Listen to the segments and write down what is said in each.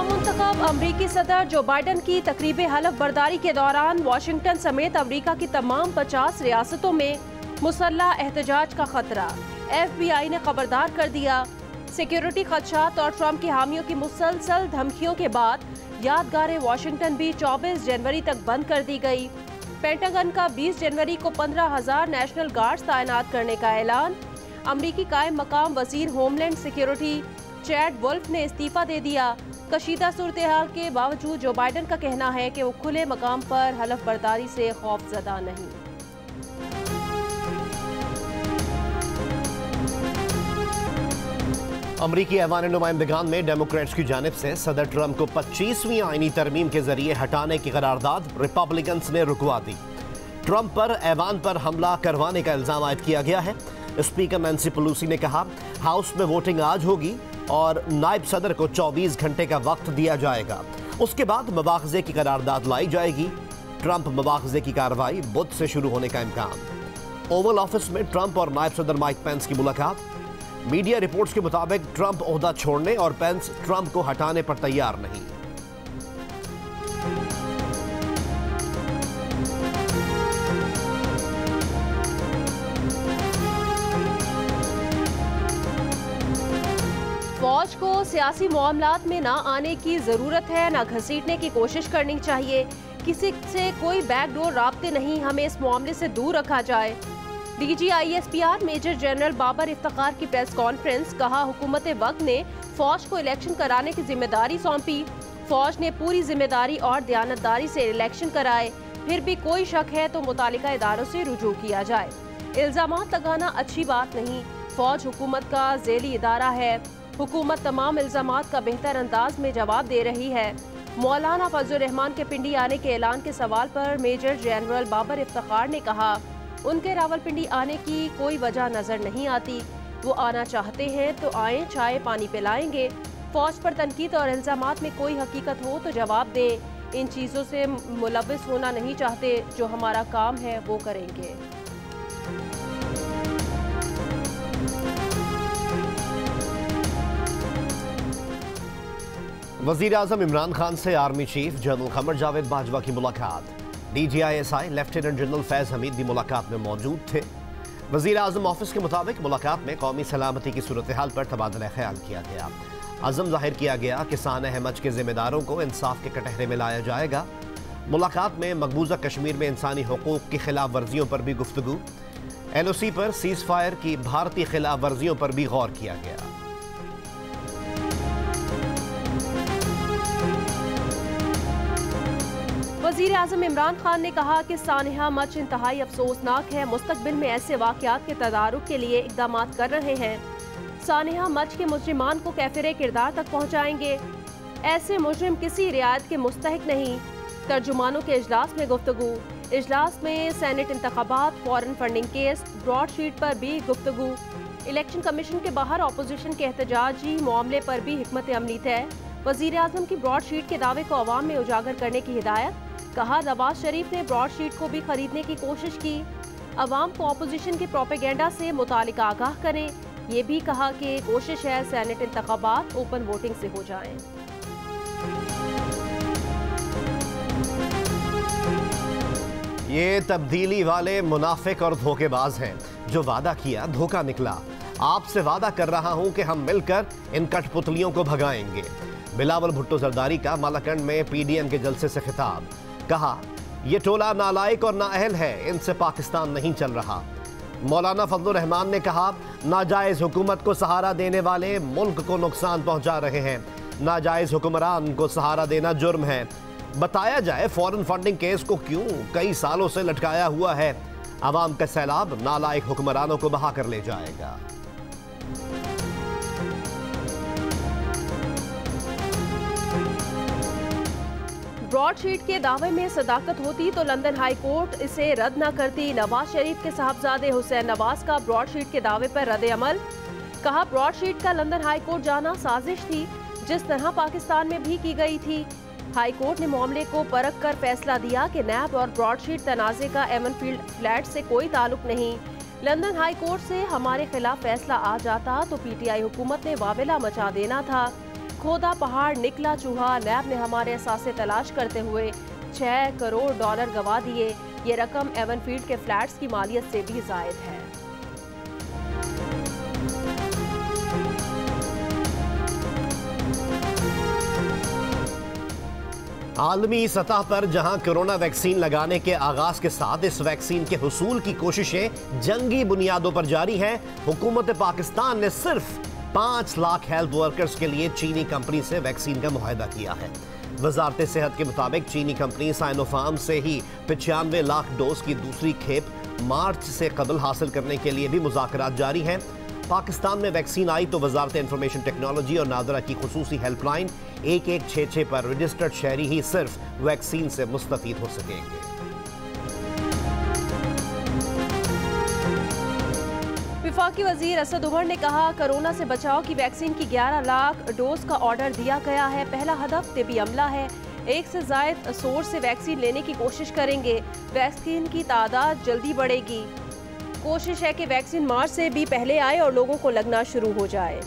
नवमुंतखब अमरीकी सदर जो बाइडन की तकरीब हलफ बर्दारी के दौरान वाशिंगटन समेत अमरीका की तमाम 50 रियासतों में मुसल्लह एहतजाज का खतरा। FBI ने खबरदार कर दिया। सिक्योरिटी खदशात और ट्रंप की हामियों की मुसलसल धमकियों के बाद यादगार वाशिंगटन भी 24 जनवरी तक बंद कर दी गई। पेंटागन का 20 जनवरी को 15,000 नेशनल गार्ड्स तैनात करने का ऐलान। अमरीकी कायम मकाम वजीर होमलैंड सिक्योरिटी चैड वुल्फ ने इस्तीफा दे दिया। कशीदा सूरत हाल के बावजूद जो बाइडन का कहना है कि वो खुले मकाम पर हलफ बर्दारी से खौफजदा नहीं। अमरीकी ऐवान नुमाइंदगान में डेमोक्रेट्स की जानिब से सदर ट्रंप को 25वीं आईनी तरमीम के जरिए हटाने की करारदाद रिपब्लिकन्स ने रुकवा दी। ट्रंप पर ऐवान पर हमला करवाने का इल्जाम आयद किया गया है। स्पीकर नैंसी पेलोसी ने कहा, हाउस में वोटिंग आज होगी और नायब सदर को 24 घंटे का वक्त दिया जाएगा। उसके बाद मुबाखजे की करारदाद लाई जाएगी। ट्रंप मुबाखजे की कार्रवाई बुध से शुरू होने का इम्कान। ओवल ऑफिस में ट्रंप और नायब सदर माइक पेंस की मुलाकात। मीडिया रिपोर्ट्स के मुताबिक ट्रंप ओहदा छोड़ने और पेंस ट्रंप को हटाने पर तैयार नहीं। फौज को सियासी मामलात में ना आने की जरूरत है, ना घसीटने की कोशिश करनी चाहिए। किसी से कोई बैकडोर राब्ते नहीं, हमें इस मामले से दूर रखा जाए। DG ISPR major general Babar Iftikhar की प्रेस कॉन्फ्रेंस। कहा, हुकूमत वक्त ने फौज को इलेक्शन कराने की जिम्मेदारी सौंपी। फौज ने पूरी जिम्मेदारी और दयानतदारी से इलेक्शन कराए। फिर भी कोई शक है तो मुतालिका इदारों से रुजू किया जाए। इल्जामात लगाना अच्छी बात नहीं। फौज हुकूमत का ज़ेली इदारा है। हुकूमत तमाम इल्जामात का बेहतर अंदाज में जवाब दे रही है। मौलाना फजलुर रहमान के पिंडी आने के ऐलान के सवाल पर मेजर जनरल बाबर इफ्तिखार ने कहा, उनके रावलपिंडी आने की कोई वजह नजर नहीं आती। वो आना चाहते हैं तो आए, चाय पानी पिलाएंगे। फौज पर तनकीद और इल्जामात में कोई हकीकत हो तो जवाब दें। इन चीज़ों से मुलव्वस होना नहीं चाहते। जो हमारा काम है वो करेंगे। वजीर आजम इमरान खान से army chief general Qamar Javed Bajwa की मुलाकात। DGISI lieutenant general Faiz Hamid भी मुलाकात में मौजूद थे। वजीर आजम ऑफिस के मुताबिक मुलाकात में कौमी सलामती की सूरत हाल पर तबादला ख्याल किया गया। अज़म जाहिर किया गया कि सानह हज के जिम्मेदारों को इंसाफ के कटहरे में लाया जाएगा। मुलाकात में मकबूजा कश्मीर में इंसानी हकूक़ की खिलाफ वर्जियों पर भी गुफ्तगू। LOC पर सीज़ फायर की भारतीय खिलाफ वर्जियों पर भी गौर किया गया। वज़ीर आज़म इमरान खान ने कहा कि सानहा मच इंतहाई अफसोसनाक है। मुस्तकबिल में ऐसे वाक़यात के तदारुक के लिए इक़दाम कर रहे हैं। सानहा मच के मुजरिमान को कैफिर किरदार तक पहुँचाएंगे। ऐसे मुजरिम किसी रियायत के मुस्तहिक नहीं। तर्जुमानों के इजलास में गुफ्तगू। इजलास में सेनेट इंतखाबात, फॉरेन फंडिंग केस, ब्रॉडशीट पर भी गुफ्तगू। इलेक्शन कमीशन के बाहर अपोजिशन के एहतजाजी मामले पर भी हिकमत अमली तय। वज़ीर आज़म की ब्रॉडशीट के दावे को अवाम में उजागर करने की हिदायत। कहा, नवाज शरीफ ने ब्रॉडशीट को भी खरीदने की कोशिश की। अवाम को अपोजिशन के प्रोपेगेंडा से मुतालिका आगाह करें। ये भी कहा कि कोशिश है सेनेट इंतखाबात ओपन वोटिंग से हो जाएं। ये तब्दीली वाले मुनाफिक और धोखेबाज हैं। जो वादा किया धोखा निकला। आपसे वादा कर रहा हूं कि हम मिलकर इन कठपुतलियों को भगाएंगे। बिलावल भुट्टो जरदारी का मालाकंड में PDM के जलसे से खिताब। कहा, यह टोला नालायक और नाअहल है, इनसे पाकिस्तान नहीं चल रहा। मौलाना फजलुर रहमान ने कहा, नाजायज हुकूमत को सहारा देने वाले मुल्क को नुकसान पहुंचा रहे हैं। नाजायज हुक्मरान को सहारा देना जुर्म है। बताया जाए फॉरेन फंडिंग केस को क्यों कई सालों से लटकाया हुआ है। अवाम का सैलाब नालायक हुक्मरानों को बहा कर ले जाएगा। ब्रॉडशीट के दावे में सदाकत होती तो लंदन हाई कोर्ट इसे रद्द न करती। नवाज शरीफ के साहबजादे हुसैन नवाज का ब्रॉडशीट के दावे पर रद्द अमल। कहा, ब्रॉडशीट का लंदन हाई कोर्ट जाना साजिश थी, जिस तरह पाकिस्तान में भी की गई थी। हाई कोर्ट ने मामले को परख कर फैसला दिया कि नैब और ब्रॉडशीट तनाज़े का एमनफील्ड फ्लैट से कोई ताल्लुक नहीं। लंदन हाई कोर्ट से हमारे खिलाफ फैसला आ जाता तो PTI हुकूमत ने वावेला मचा देना था। खोदा पहाड़ निकला चूहा। नैब ने हमारे असासे तलाश करते हुए $6 करोड़ गंवा दिए। ये रकम एवनफील्ड के फ्लैट्स की मालियत से भी जायद है। आलमी सतह पर जहां कोरोना वैक्सीन लगाने के आगाज के साथ इस वैक्सीन के हुसूल की कोशिशें जंगी बुनियादों पर जारी हैं, हुकूमत पाकिस्तान ने सिर्फ 5 लाख हेल्थ वर्कर्स के लिए चीनी कंपनी से वैक्सीन का मुआहदा किया है। वजारत सेहत के मुताबिक चीनी कंपनी साइनोफार्म से ही 95 लाख डोज की दूसरी खेप मार्च से कबल हासिल करने के लिए भी मुज़ाकरात जारी हैं। पाकिस्तान में वैक्सीन आई तो वजारत इंफॉर्मेशन टेक्नोलॉजी और नादरा की खुसूसी हेल्पलाइन 1166 पर रजिस्टर्ड शहरी ही सिर्फ वैक्सीन से मुस्तफीद हो सकेंगे। वफाकी वजीर असद उमर ने कहा, कोरोना से बचाव की वैक्सीन की 11 लाख डोज का ऑर्डर दिया गया है। पहला हदफ तिबी अमला है। 1 से ज़ायद सोर्स से वैक्सीन लेने की कोशिश करेंगे। वैक्सीन की तादाद जल्दी बढ़ेगी। कोशिश है कि वैक्सीन मार्च से भी पहले आए और लोगों को लगना शुरू हो जाए।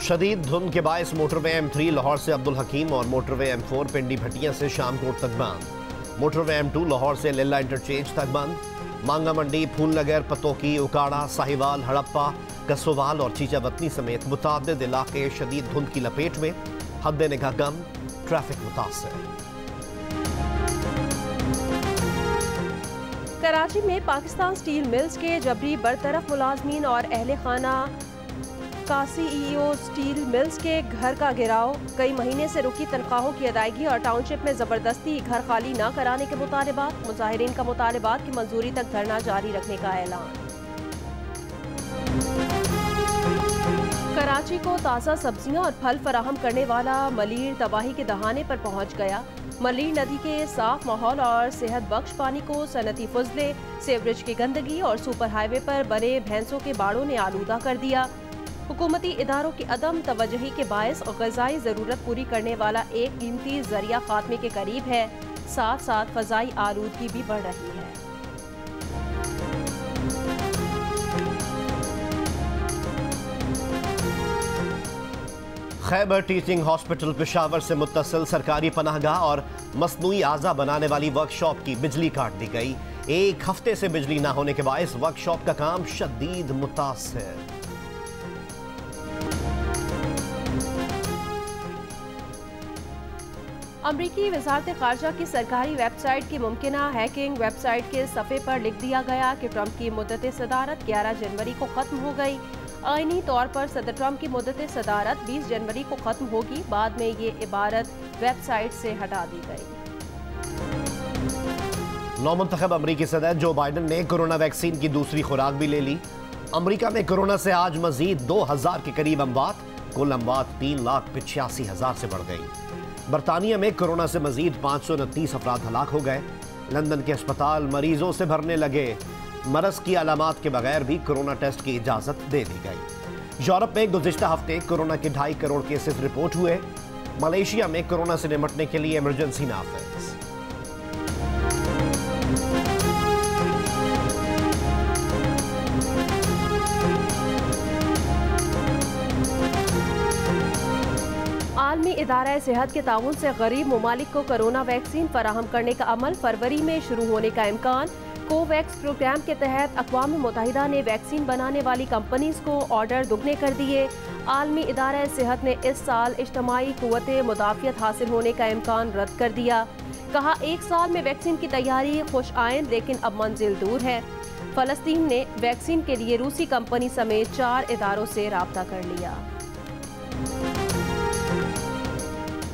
शदीद धुंध के बायस मोटरवे M3 लाहौर से अब्दुल हकीम और मोटरवे M4 पिंडी भटिया से शामकोट तक बंद। मोटरवे M2 लाहौर से लिल्ला इंटरचेंज तक बंद। मांगा मंडी, फूलनगर, पतोकी, उकाड़ा, साहिवाल, हड़प्पा, कसोवाल और चीचावतनी समेत मुतादिद इलाके शदीद धुंध की लपेट में। हद निगाह कम, ट्रैफिक मुतासर। कराची में पाकिस्तान स्टील मिल्स के जबरी बरतरफ मुलाजमीन और अहले खाना का CEO स्टील मिल्स के घर का घेराव। कई महीने से रुकी तनख्वाहों की अदायगी और टाउनशिप में जबरदस्ती घर खाली न कराने के मुतालबात। मुजाहिरीन का मुतालबात की मंजूरी तक धरना जारी रखने का ऐलान। कराची को ताज़ा सब्जियां और फल फराहम करने वाला मलीर तबाही के दहाने पर पहुंच गया। मलीर नदी के साफ माहौल और सेहत बख्श पानी को सनती फजले, सेवरेज की गंदगी और सुपर हाईवे पर बने भैंसों के बाड़ों ने आलूदा कर दिया। हुकूमती इदारों की अदम तवज्जुही के बायस और ग़ज़ाई ज़रूरत पूरी करने वाला एक कीमती ज़रिया खात्मे के करीब है। साथ साथ फ़ज़ाई आलूदगी भी बढ़ रही है। खैबर टीचिंग हॉस्पिटल पेशावर से मुत्तसिल सरकारी पनाहगाह और मसनूई आज़ा बनाने वाली वर्कशॉप की बिजली काट दी गई। 1 हफ्ते से बिजली न होने के बायस वर्कशॉप का काम शदीद मुतासिर। अमरीकी वज़ारत ख़ारजा की सरकारी वेबसाइट की मुमकिना हैकिंग। वेबसाइट के सफ़े पर लिख दिया गया कि ट्रंप की मुद्दत सदारत 11 जनवरी को ख़त्म हो गई। आईनी तौर पर सदर ट्रंप की मुद्दत सदारत 20 जनवरी को ख़त्म होगी। बाद में ये इबारत वेबसाइट से हटा दी गई। नौमुंतखब अमरीकी सदर जो बाइडन ने कोरोना वैक्सीन की दूसरी खुराक भी ले ली। अमरीका में कोरोना से आज मजीद 2000 के करीब अमवात। कुल अमवात 3,85,000 से बढ़ गई। बरतानिया में कोरोना से मजीद 529 अफराद हलाक हो गए। लंदन के अस्पताल मरीजों से भरने लगे। मरज की अलामात के बगैर भी कोरोना टेस्ट की इजाज़त दे दी गई। यूरोप में गुज़िश्ता हफ्ते कोरोना के 2.5 करोड़ केसेस रिपोर्ट हुए। मलेशिया में कोरोना से निपटने के लिए इमरजेंसी नाफिज। आलमी इदारा सेहत के ताउन से गरीब ममालिक को कोरोना वैक्सीन फराहम करने का अमल फरवरी में शुरू होने का इम्कान। कोवैक्स प्रोग्राम के तहत अक़वाम मुत्तहिदा ने वैक्सीन बनाने वाली कंपनीज को ऑर्डर दुगने कर दिए। आलमी इदारा सेहत ने इस साल इज्तमाई क़ुव्वत मुदाफ़ियत हासिल होने का इम्कान रद्द कर दिया। कहा, 1 साल में वैक्सीन की तैयारी खुश आइंद लेकिन अब मंजिल दूर है। फ़लस्तीन ने वैक्सीन के लिए रूसी कंपनी समेत 4 इदारों से राब्ता कर लिया।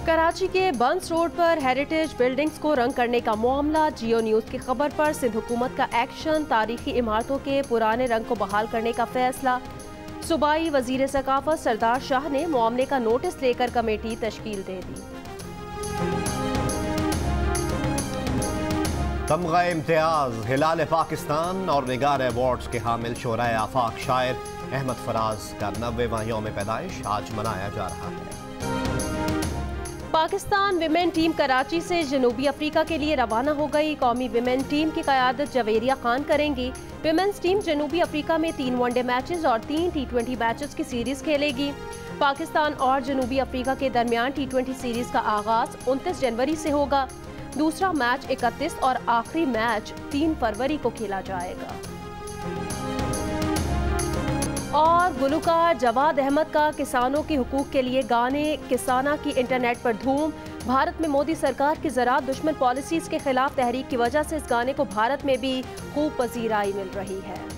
कराची के बंस रोड पर हेरिटेज बिल्डिंग्स को रंग करने का मामला। जियो न्यूज़ की खबर पर सिंध हुकूमत का एक्शन। तारीखी इमारतों के पुराने रंग को बहाल करने का फैसला। सूबाई वजीर सकाफत सरदार शाह ने मामले का नोटिस लेकर कमेटी तश्कील दे दी। तमगा इम्तियाज हिलाल पाकिस्तान और निगार अवार्ड्स के हामिल शोराए आफाक शायर अहमद फराज का 90वां यौम पैदाइश आज मनाया जा रहा है। पाकिस्तान विमेन टीम कराची से जनूबी अफ्रीका के लिए रवाना हो गई। कौमी विमेन टीम की क़यादत जवेरिया खान करेंगी। विमेंस टीम जनूबी अफ्रीका में 3 वनडे मैचेस और 3 T20 मैचेस की सीरीज खेलेगी। पाकिस्तान और जनूबी अफ्रीका के दरमियान T20 सीरीज का आगाज 29 जनवरी से होगा। दूसरा मैच 31 और आखिरी मैच 3 फरवरी को खेला जाएगा। और गुलकार जवाद अहमद का किसानों के हुकूक के लिए गाने किसाना की इंटरनेट पर धूम। भारत में मोदी सरकार की ज़राअत दुश्मन पॉलिसीज़ के खिलाफ तहरीक की वजह से इस गाने को भारत में भी खूब पजीराई मिल रही है।